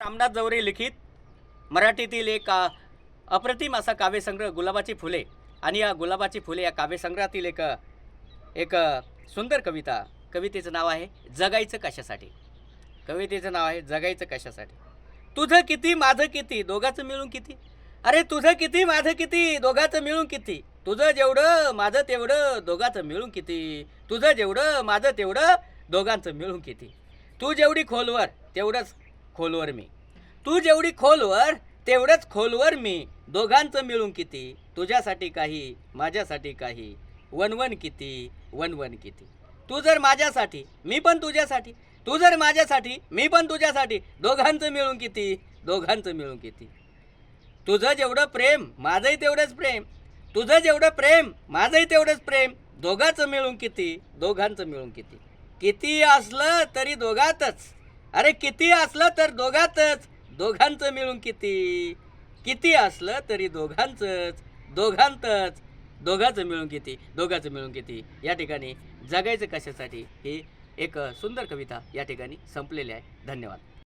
रामनाथ जवरे लिखित मराठीतील एक अप्रतिम असा काव्यसंग्रह गुलाबाची फुले आणि या गुलाबाची फुले या काव्यसंग्रहातील एक एक सुंदर कवितेचं नाव आहे जगायचं कशासाठी. कवितेचं नाव आहे जगायचं कशासाठी. तुझं किती माझं किती दोघांचं मिळून किती. अरे तुझं किती माझं किती दोघांचं मिळून किती. तुझं जेवढं माझं तेवढं दोघांचं मिळून किती. तुझं जेवढं माझं तेवढं दोघांचं मिळून किती. तू जेवढी खोलवर तेवढंच खोलवर मी. तू जेवढी खोलवर तेवढंच खोलवर मी. दोघांचं मिळून किती. तुझ्यासाठी काही माझ्यासाठी काही. वनवन किती वनवन किती. तू जर माझ्यासाठी मी पण तुझ्यासाठी. तू जर माझ्यासाठी मी पण तुझ्यासाठी. दोघांचं मिळून किती दोघांचं मिळून किती. तुझं जेवढं प्रेम माझंही तेवढंच प्रेम. तुझं जेवढं प्रेम माझंही तेवढंच प्रेम. दोघांचं मिळून किती दोघांचं मिळून किती. किती असलं तरी दोघातच. अरे किती असलं तर दोघातच. दोघांचं मिळून किती. किती असलं तरी दोघांचंच दोघांतच. दोघांचं मिळून किती दोघांचं मिळून किती. या ठिकाणी जगायचं कशासाठी ही एक सुंदर कविता या ठिकाणी संपलेली आहे. धन्यवाद.